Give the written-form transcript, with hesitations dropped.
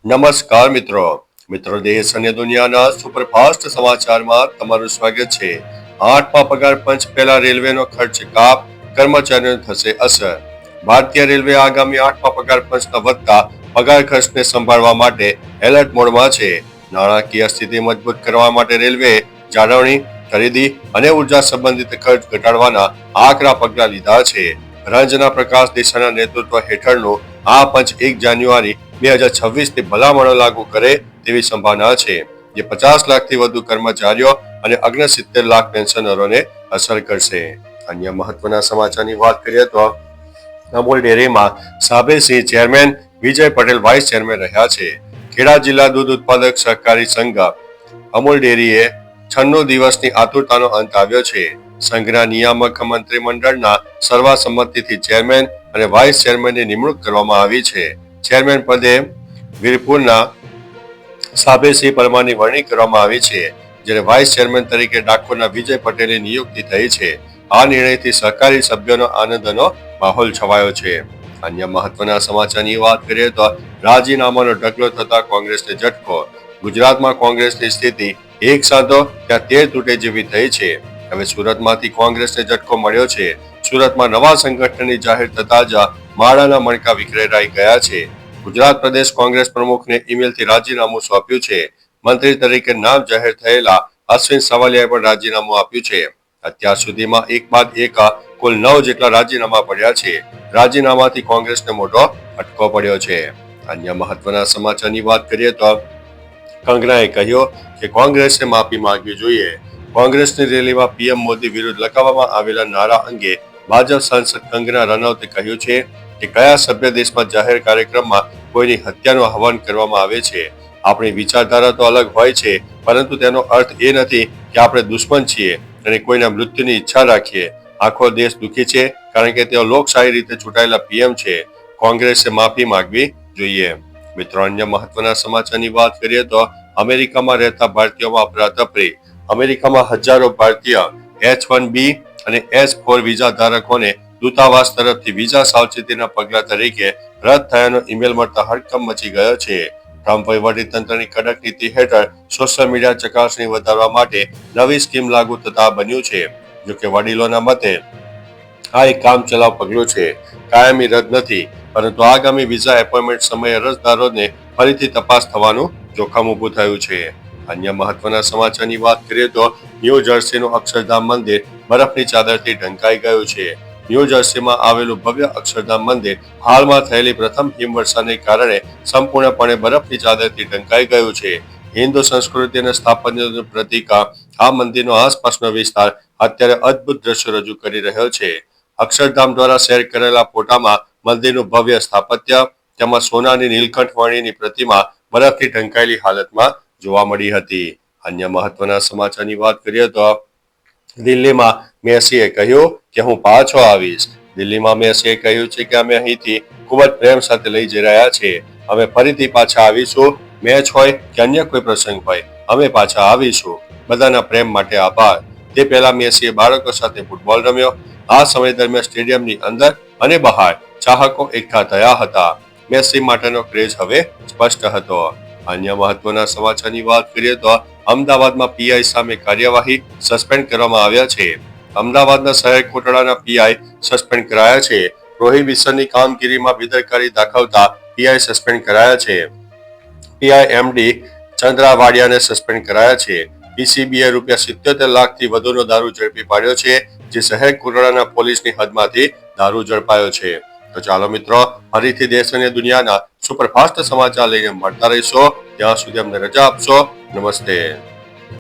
નમસ્કાર મિત્રો દેશ અને દુનિયાના સુપરફાસ્ટ સમાચારમાં તમારું સ્વાગત છે। 8મા પગાર પંચ પહેલા રેલવેનો ખર્ચ કાપ, કર્મચારીઓને થશે અસર। ભારતીય રેલવે આગામી 8મા પગાર પંચના વધતા પગાર ખર્ચને સંભાળવા માટે એલર્ટ મોડમાં છે। નાણાકીય સ્થિતિ મજબૂત કરવા માટે રેલવેએ જાળવણી, ખરીદી અને ઉર્જા સંબંધિત ખર્ચ ઘટાડવાના આકરા પગલાં લીધા છે। રંજના પ્રકાશ દેસાઈના નેતૃત્વ હેઠળનું આ પંચ 1 જાન્યુઆરી 2026 થી ભલામણો લાગુ કરે તેવી સંભાવના છે, જે 50 લાખથી વધુ કર્મચારીઓ અને 69 લાખ પેન્શનરોને અસર કરશે। અન્ય મહત્વના સમાચારની વાત કરીએ તો અમૂલ ડેરીમાં સાબેસિંહ chairman, Vijay Patel vice chairman રહ્યા છે। ખેડા જિલ્લા દૂધ ઉત્પાદક સહકારી સંઘ અમૂલ ડેરીએ 96 દિવસની આતુરતાનો અંત આવ્યો છે। સંઘના નિયામક મંત્રીમંડળના સર્વસંમતિથી ચેરમેન અને વાઇસ ચેરમેનની નિમણૂક કરવામાં આવી છે। ચેરમેન પદે વીરપુરના સાબેસિંહ પરમારની વરણી કરવામાં આવી છે, જ્યારે વાઇસ ચેરમેન તરીકે ડાકોરના વિજય પટેલની નિયુક્તિ થઈ છે। આ નિર્ણયથી સહકારી સભ્યોનો આનંદનો માહોલ છવાયો છે। અન્ય મહત્વના સમાચારની વાત કરીએ તો રાજીનામાનો ઢગલો થતા કોંગ્રેસને ઝટકો। ગુજરાતમાં કોંગ્રેસની સ્થિતિ એક સાંધો ત્યાં 13 તૂટે જેવી થઈ છે। હવે સુરતમાંથી કોંગ્રેસને ઝટકો મળ્યો છે। સુરતમાં નવા સંગઠનની જાહેર થતા જ માળાના મણકા વિખેરાઈ ગયા છે। ગુજરાત પ્રદેશ કોંગ્રેસ પ્રમુખને ઈમેલથી રાજીનામું સોંપ્યું છે। મંત્રી તરીકે નામ જાહેર થયેલા અશ્વિન સાવલિયાએ પણ રાજીનામું આપ્યું છે। અત્યાર સુધીમાં એક બાદ એક કુલ 9 જેટલા રાજીનામા પડ્યા છે। રાજીનામાથી કોંગ્રેસને મોટો ફટકો પડ્યો છે। અન્ય મહત્વના સમાચારની વાત કરીએ તો કંગનાએ કહ્યું કે કોંગ્રેસે માફી માંગવી જોઈએ। કોંગ્રેસની રેલીમાં પીએમ મોદી વિરુદ્ધ લગાવવામાં આવેલા નારા અંગે ભાજપ સાંસદ કંગના રનૌતે કહ્યું છે કે કયા સભ્ય દેશમાં જાહેર કાર્યક્રમમાં કોઈની હત્યાનું આહવાન કરવામાં આવે છે। આપણી વિચારધારા તો અલગ હોય છે, પરંતુ તેનો અર્થ એ નથી કે આપણે દુશ્મન છીએ અને કોઈના મૃત્યુની ઈચ્છા રાખીએ। આખો દેશ દુઃખી છે કારણ કે તેઓ લોકશાહી રીતે ચૂંટાયેલા પીએમ છે। કોંગ્રેસે માફી માંગવી જોઈએ। મિત્રો, અન્ય મહત્વના સમાચારની વાત કરીએ તો અમેરિકામાં રહેતા ભારતીયોમાં અફરાતફરી। અમેરિકામાં હજારો ભારતીય H-1B અને H-4 વિઝા ધારકોને દૂતાવાસ તરફથી વિઝા સાવચેતીના પગલા તરીકે રદ થયાનો ઈમેલ મળતા હડકંપ મચી ગયો છે। ટ્રમ્પ વહીવટીતંત્રની કડક નીતિ હેઠળ સોશિયલ મીડિયા ચકાસણી વધારવા માટે નવી સ્કીમ લાગુ થતા બન્યું છે। જોકે વડીલોના મતે આ એક કામચલાઉ પગલું છે, કાયમી રદ નથી, પરંતુ આગામી વિઝા એપોઇન્ટમેન્ટ સમયે અરજદારોને ફરીથી તપાસ થવાનું જોખમ ઊભું થયું છે। અન્ય મહત્વના સમાચારની વાત કરીએ તો ન્યૂ જર્સીનું અક્ષરધામ મંદિર બરફની ચાદરથી ઢંકાઈ ગયું છે। ન્યૂ જર્સીમાં આવેલું ભવ્ય અક્ષરધામ મંદિર હાલમાં થયેલી પ્રથમ હિમવર્ષાને કારણે સંપૂર્ણપણે બરફની ચાદરથી ઢંકાઈ ગયું છે। હિન્દુ સંસ્કૃતિ અને સ્થાપત્યનું પ્રતીક આ મંદિરનો આસપાસનો વિસ્તાર અત્યારે અદ્ભુત દ્રશ્યો રજૂ કરી રહ્યો છે। અક્ષરધામ દ્વારા શેર કરેલા ફોટામાં મંદિરનું ભવ્ય સ્થાપત્ય, તેમાં સોનાની નીલકંઠ વર્ણીની પ્રતિમા બરફથી ઢંકાયેલી હાલતમાં જોવા મળી હતી। અન્ય મહત્વના સમાચારની વાત કરીએ તો દિલ્હીમાં મેસીએ કહ્યું કે હું પાછો આવીશ। દિલ્હીમાં મેસીએ કહ્યું છે કે અમે અહીંથી ખૂબ જ પ્રેમ સાથે લઈ જઈ રહ્યા છીએ। અમે ફરીથી પાછા આવીશું। મેચ હોય કે અન્ય કોઈ પ્રસંગ હોય, અમે પાછા આવીશું। બધાના પ્રેમ માટે આભાર। તે પહેલા મેસીએ બાળકો સાથે ફૂટબોલ રમ્યો। આ સમય દરમિયાન સ્ટેડિયમની અંદર અને બહાર ચાહકો એકઠા થયા હતા। મેસી માટેનો ક્રેઝ હવે સ્પષ્ટ હતો। અન્ય મહત્વના સમાચારની વાત કરીએ તો અમદાવાદમાં પીઆઈ સામે કાર્યવાહી, સસ્પેન્ડ કરવામાં આવ્યા છે। અમદાવાદના શહેર કોટડાના પીઆઈ સસ્પેન્ડ કરાયા છે। પ્રોહિબિશનની કામગીરીમાં બેદરકારી દાખવતા પીઆઈ સસ્પેન્ડ કરાયા છે। પીઆઈ એમડી ચંદ્રાવાડિયાને સસ્પેન્ડ કરાયા છે। પીસીબીએ ₹77 લાખથી વધુનો દારૂ ઝડપી પાડ્યો છે, જે શહેર કોટડાના પોલીસની હદમાંથી દારૂ ઝડપાયો છે। તો ચાલો મિત્રો, ફરીથી દેશ અને દુનિયાના સુપરફાસ્ટ સમાચાર લઈને મળતા રહીશો। ત્યાં સુધી અમને રજા આપશો। નમસ્તે।